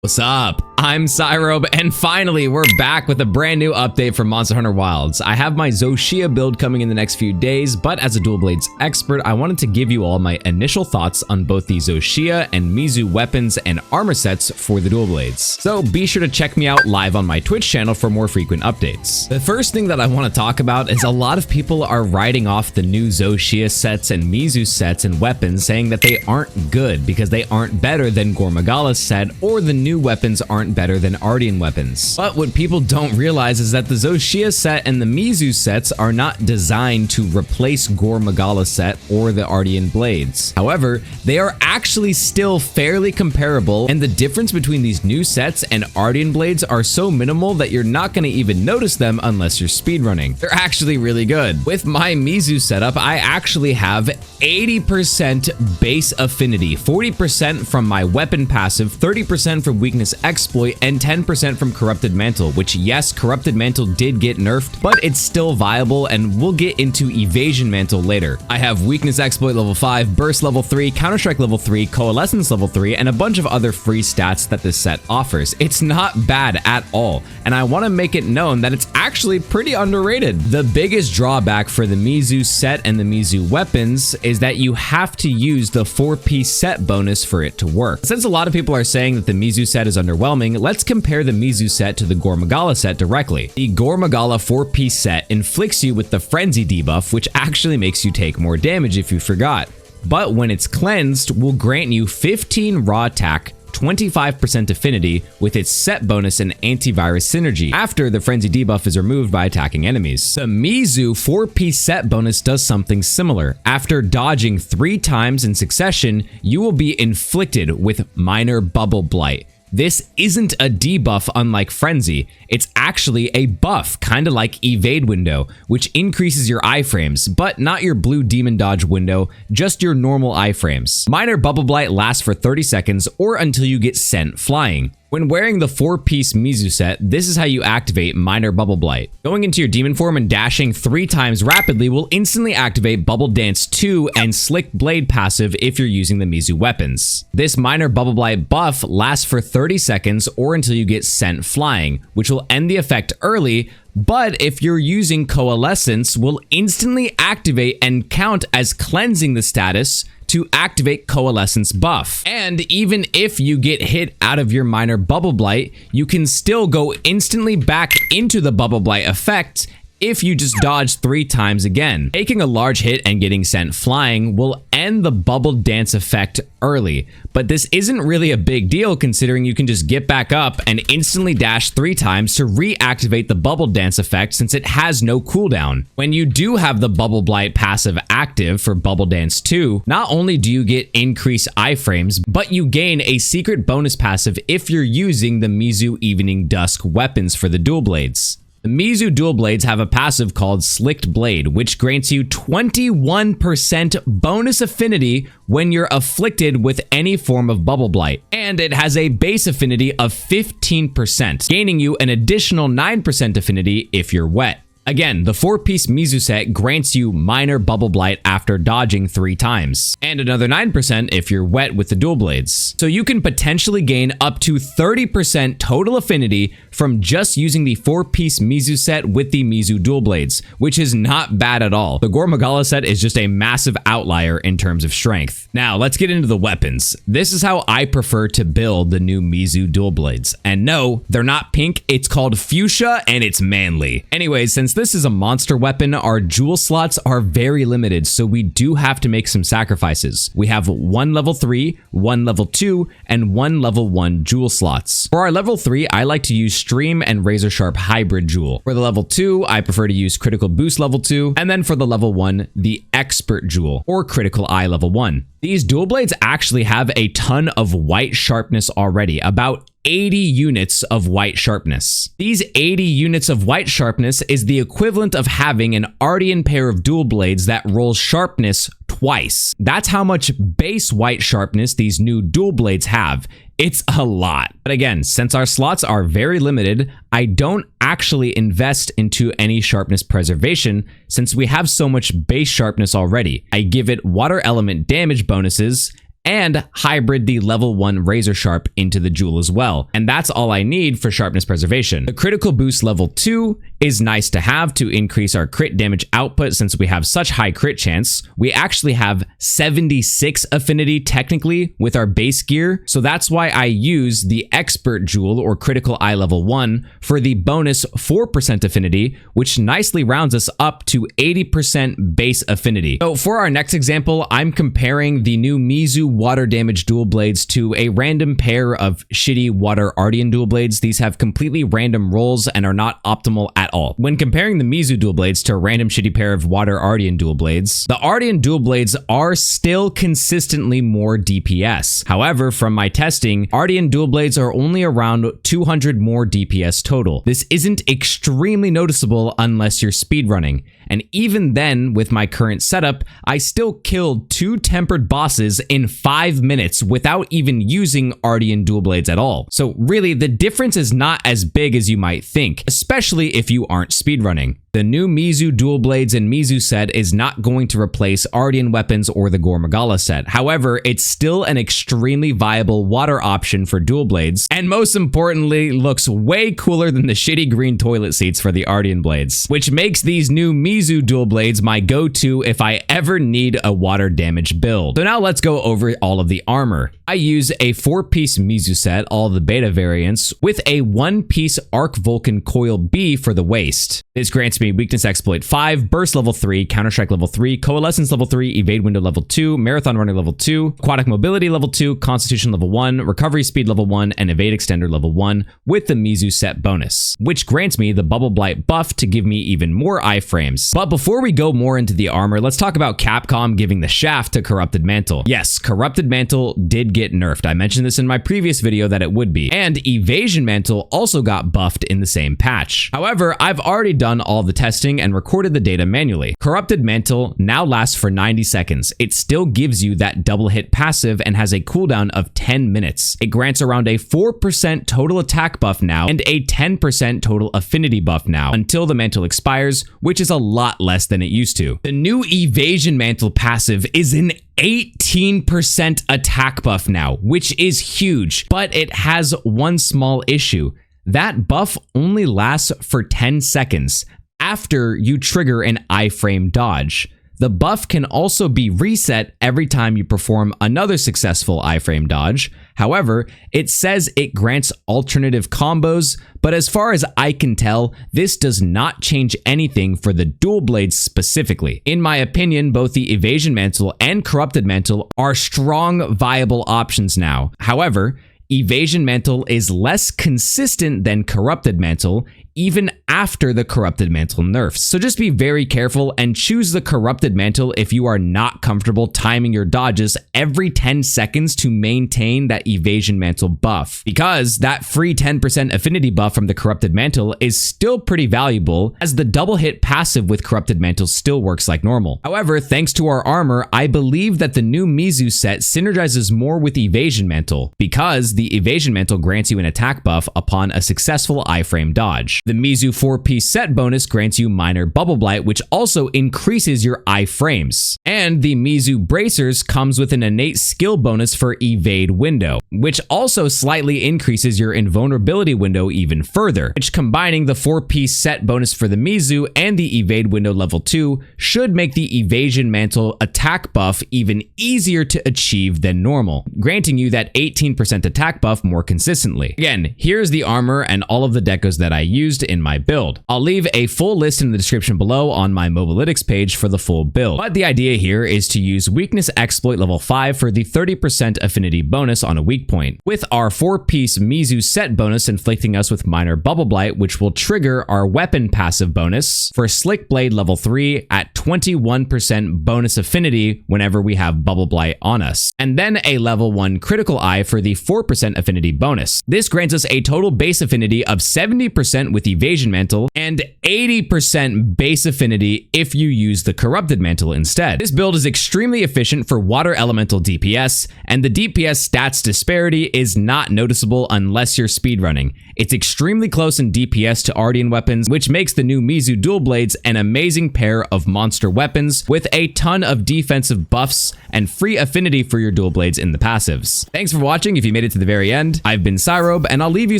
What's up? I'm SYROBE, and finally we're back with a brand new update from Monster Hunter Wilds. I have my Zoshia build coming in the next few days, but as a dual blades expert, I wanted to give you all my initial thoughts on both the Zoshia and MIZU weapons and armor sets for the dual blades. So be sure to check me out live on my Twitch channel for more frequent updates. The first thing that I want to talk about is a lot of people are writing off the new Zoshia sets and MIZU sets and weapons, saying that they aren't good because they aren't better than Gore Magala's set, or the new weapons aren't better than ARTIAN weapons. But what people don't realize is that the Zoshia set and the MIZU sets are not designed to replace Gore Magala's set or the ARTIAN blades. However, they are actually still fairly comparable, and the difference between these new sets and ARTIAN blades are so minimal that you're not going to even notice them unless you're speedrunning. They're actually really good. With my MIZU setup, I actually have 80% base affinity, 40% from my weapon passive, 30% from weakness exploit, and 10% from corrupted mantle, which, yes, corrupted mantle did get nerfed, but it's still viable, and we'll get into evasion mantle later. I have weakness exploit level 5, burst level 3, counter-strike level 3, coalescence level 3, and a bunch of other free stats that this set offers. It's not bad at all, and I want to make it known that it's actually pretty underrated. The biggest drawback for the MIZU set and the MIZU weapons is that you have to use the 4-piece set bonus for it to work. Since a lot of people are saying that the MIZU set is underwhelming, let's compare the MIZU set to the Gore Magala set directly. The Gore Magala 4-piece set inflicts you with the frenzy debuff, which actually makes you take more damage if you forgot. But when it's cleansed, will grant you 15 raw attack, 25% affinity with its set bonus and antivirus synergy after the frenzy debuff is removed by attacking enemies. The MIZU 4-piece set bonus does something similar. After dodging 3 times in succession, you will be inflicted with minor bubble blight. This isn't a debuff unlike Frenzy, it's actually a buff, kinda like Evade window, which increases your iframes, but not your blue demon dodge window, just your normal iframes. Minor Bubble Blight lasts for 30 seconds or until you get sent flying. When wearing the 4-piece MIZU set, this is how you activate Minor Bubble Blight. Going into your demon form and dashing 3 times rapidly will instantly activate Bubbly Dance 2 and Slick Blade passive if you're using the MIZU weapons. This Minor Bubble Blight buff lasts for 30 seconds or until you get sent flying, which will end the effect early, but if you're using Coalescence, will instantly activate and count as cleansing the status to activate Coalescence buff. And even if you get hit out of your Minor Bubble Blight, you can still go instantly back into the Bubble Blight effect if you just dodge 3 times again. Taking a large hit and getting sent flying will end the Bubble Dance effect early, but this isn't really a big deal considering you can just get back up and instantly dash 3 times to reactivate the Bubble Dance effect since it has no cooldown. When you do have the Bubble Blight passive active for Bubble Dance 2, not only do you get increased iframes, but you gain a secret bonus passive if you're using the MIZU Evening Dusk weapons for the dual blades. The MIZU dual blades have a passive called Slicked Blade, which grants you 21% bonus affinity when you're afflicted with any form of Bubble Blight, and it has a base affinity of 15%, gaining you an additional 9% affinity if you're wet. Again, the 4-piece MIZU set grants you Minor Bubble Blight after dodging 3 times, and another 9% if you're wet with the dual blades. So you can potentially gain up to 30% total affinity from just using the 4-piece MIZU set with the MIZU dual blades, which is not bad at all. The Gore Magala set is just a massive outlier in terms of strength. Now, let's get into the weapons. This is how I prefer to build the new MIZU dual blades. And no, they're not pink, it's called fuchsia and it's manly. Anyways, since this is a monster weapon, our jewel slots are very limited, so we do have to make some sacrifices. We have 1 level 3, 1 level 2, and 1 level 1 jewel slots. For our level 3, I like to use Stream and Razor Sharp Hybrid Jewel. For the level 2, I prefer to use Critical Boost level 2, and then for the level 1, the Expert Jewel, or Critical Eye level 1. These dual blades actually have a ton of white sharpness already, about 80 units of white sharpness. These 80 units of white sharpness is the equivalent of having an ARTIAN pair of dual blades that rolls sharpness twice. That's how much base white sharpness these new dual blades have. It's a lot. But again, since our slots are very limited, I don't actually invest into any sharpness preservation since we have so much base sharpness already. I give it water element damage bonuses and hybrid the level 1 razor sharp into the jewel as well. And that's all I need for sharpness preservation. The critical boost level 2 is nice to have to increase our crit damage output since we have such high crit chance. We actually have 76 affinity technically with our base gear, so that's why I use the expert jewel or critical eye level 1 for the bonus 4% affinity, which nicely rounds us up to 80% base affinity. So for our next example, I'm comparing the new MIZU water damage dual blades to a random pair of shitty water ARTIAN dual blades. These have completely random rolls and are not optimal at all. When comparing the MIZU dual blades to a random shitty pair of water ARTIAN dual blades, the ARTIAN dual blades are still consistently more DPS. However, from my testing, ARTIAN dual blades are only around 200 more DPS total. This isn't extremely noticeable unless you're speedrunning. And even then, with my current setup, I still killed 2 tempered bosses in 5 minutes without even using ARTIAN dual blades at all. So really, the difference is not as big as you might think, especially if you aren't speedrunning. The new MIZU dual blades and MIZU set is not going to replace ARTIAN weapons or the Gore Magala set. However, it's still an extremely viable water option for dual blades, and most importantly, looks way cooler than the shitty green toilet seats for the ARTIAN blades, which makes these new MIZU dual blades my go-to if I ever need a water damage build. So now let's go over all of the armor. I use a 4-piece MIZU set, all the beta variants, with a 1-piece Arc Vulcan Coil B for the waist. This grants me Weakness Exploit 5, Burst level 3, Counter-Strike level 3, Coalescence level 3, Evade Window level 2, Marathon Runner level 2, Aquatic Mobility level 2, Constitution level 1, Recovery Speed level 1, and Evade Extender level 1 with the MIZU set bonus, which grants me the Bubble Blight buff to give me even more iframes. But before we go more into the armor, let's talk about Capcom giving the shaft to Corrupted Mantle. Yes, Corrupted Mantle did get nerfed. I mentioned this in my previous video that it would be. And Evasion Mantle also got buffed in the same patch. However, I've already done all the testing and recorded the data manually. Corrupted Mantle now lasts for 90 seconds. It still gives you that double hit passive and has a cooldown of 10 minutes. It grants around a 4% total attack buff now and a 10% total affinity buff now until the mantle expires, which is a lot less than it used to. The new Evasion Mantle passive is an 18% attack buff now, which is huge, but it has one small issue. That buff only lasts for 10 seconds after you trigger an iframe dodge. The buff can also be reset every time you perform another successful iframe dodge. However, it says it grants alternative combos, but as far as I can tell, this does not change anything for the dual blades specifically. In my opinion, both the Evasion Mantle and Corrupted Mantle are strong, viable options now. However, Evasion Mantle is less consistent than Corrupted Mantle, even after the Corrupted Mantle nerfs. So just be very careful and choose the Corrupted Mantle if you are not comfortable timing your dodges every 10 seconds to maintain that Evasion Mantle buff, because that free 10% affinity buff from the Corrupted Mantle is still pretty valuable, as the double hit passive with Corrupted Mantle still works like normal. However, thanks to our armor, I believe that the new MIZU set synergizes more with Evasion Mantle, because the Evasion Mantle grants you an attack buff upon a successful iframe dodge. The MIZU 4-piece set bonus grants you minor Bubble Blight, which also increases your iframes. And the MIZU Bracers comes with an innate skill bonus for Evade Window, which also slightly increases your invulnerability window even further, which combining the 4-piece set bonus for the MIZU and the Evade Window level 2 should make the Evasion Mantle attack buff even easier to achieve than normal, granting you that 18% attack buff more consistently. Again, here's the armor and all of the decos that I used in my build. I'll leave a full list in the description below on my Mobalytics page for the full build, but the idea here is to use Weakness Exploit level 5 for the 30% affinity bonus on a weak point, with our 4-piece MIZU set bonus inflicting us with minor Bubble Blight, which will trigger our weapon passive bonus for Slick Blade level 3 at 21% bonus affinity whenever we have Bubble Blight on us, and then a level 1 critical eye for the 4% affinity bonus. This grants us a total base affinity of 70% with Evasion Mantle and 80% base affinity if you use the Corrupted Mantle instead. This build is extremely efficient for water elemental DPS, and the DPS stats disparity is not noticeable unless you're speedrunning. It's extremely close in DPS to ARTIAN weapons, which makes the new MIZU dual blades an amazing pair of monster monster weapons with a ton of defensive buffs and free affinity for your dual blades in the passives. Thanks for watching if you made it to the very end. I've been SYROBE, and I'll leave you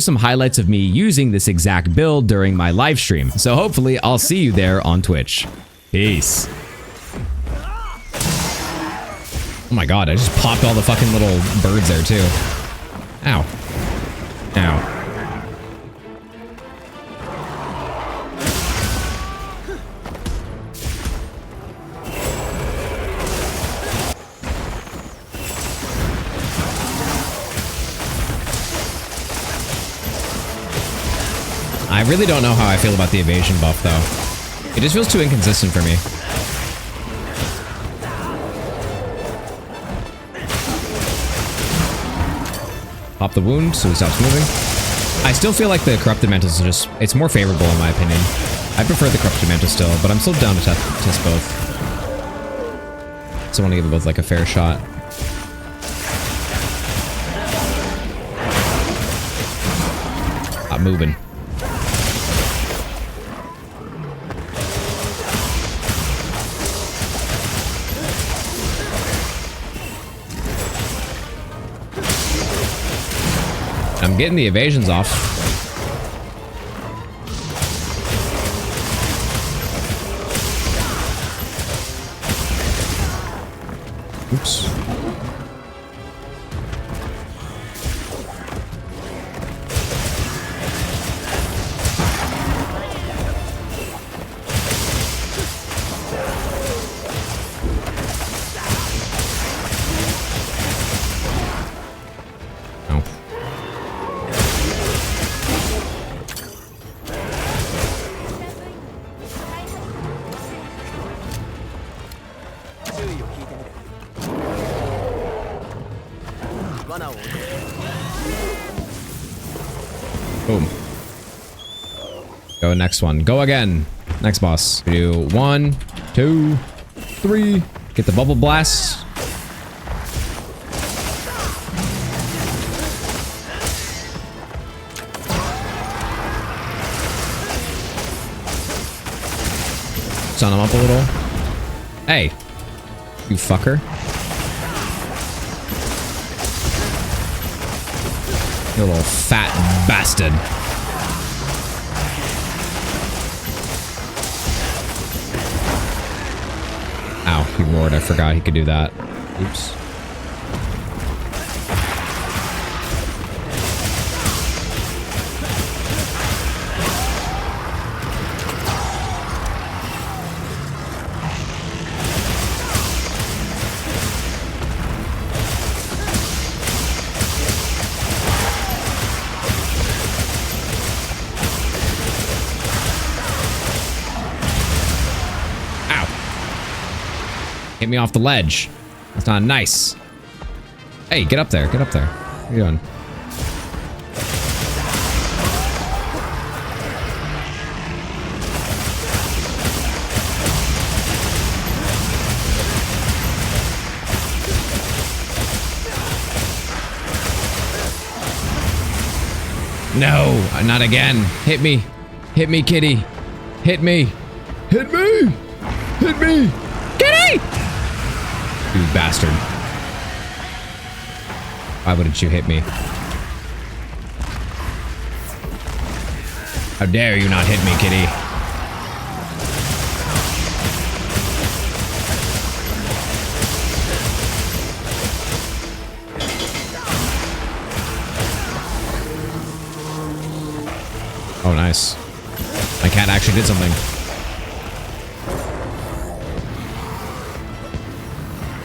some highlights of me using this exact build during my live stream. So hopefully I'll see you there on Twitch. Peace. Oh my god, I just popped all the fucking little birds there too. Ow. Ow. I really don't know how I feel about the evasion buff though. It just feels too inconsistent for me. Pop the wound so he stops moving. I still feel like the Corrupted Mantles are just, it's more favorable in my opinion. I prefer the Corrupted Mantle still, but I'm still down to test both. So I want to give it both like a fair shot. Stop moving. I'm getting the evasions off. Oops. Boom. Go next one. Go again. Next boss. We do 1, 2, 3. Get the bubble blast. Stun him up a little. Hey, you fucker. You little fat bastard. Ow, he roared. I forgot he could do that. Oops. Hit me off the ledge. That's not nice. Hey, get up there. Get up there. What are you doing? No, not again. Hit me. Hit me, kitty. Hit me. Hit me. Hit me. Kitty! You bastard. Why wouldn't you hit me? How dare you not hit me, kitty? Oh, nice. My cat actually did something.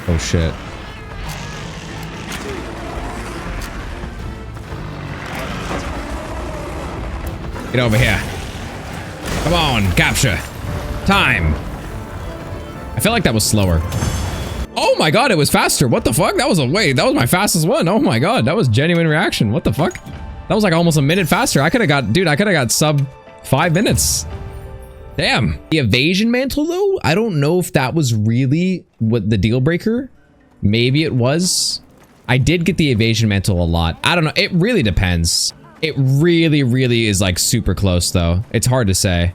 Oh shit. Get over here. Come on, capture. Time. I feel like that was slower. Oh my god, it was faster. What the fuck? That was my fastest one. Oh my god, that was genuine reaction. What the fuck? That was like almost a minute faster. I could have got sub 5 minutes. Damn. The Evasion Mantle though, I don't know if that was really what the deal breaker. Maybe it was. I did get the Evasion Mantle a lot. I don't know. It really depends. It really is like super close though. It's hard to say.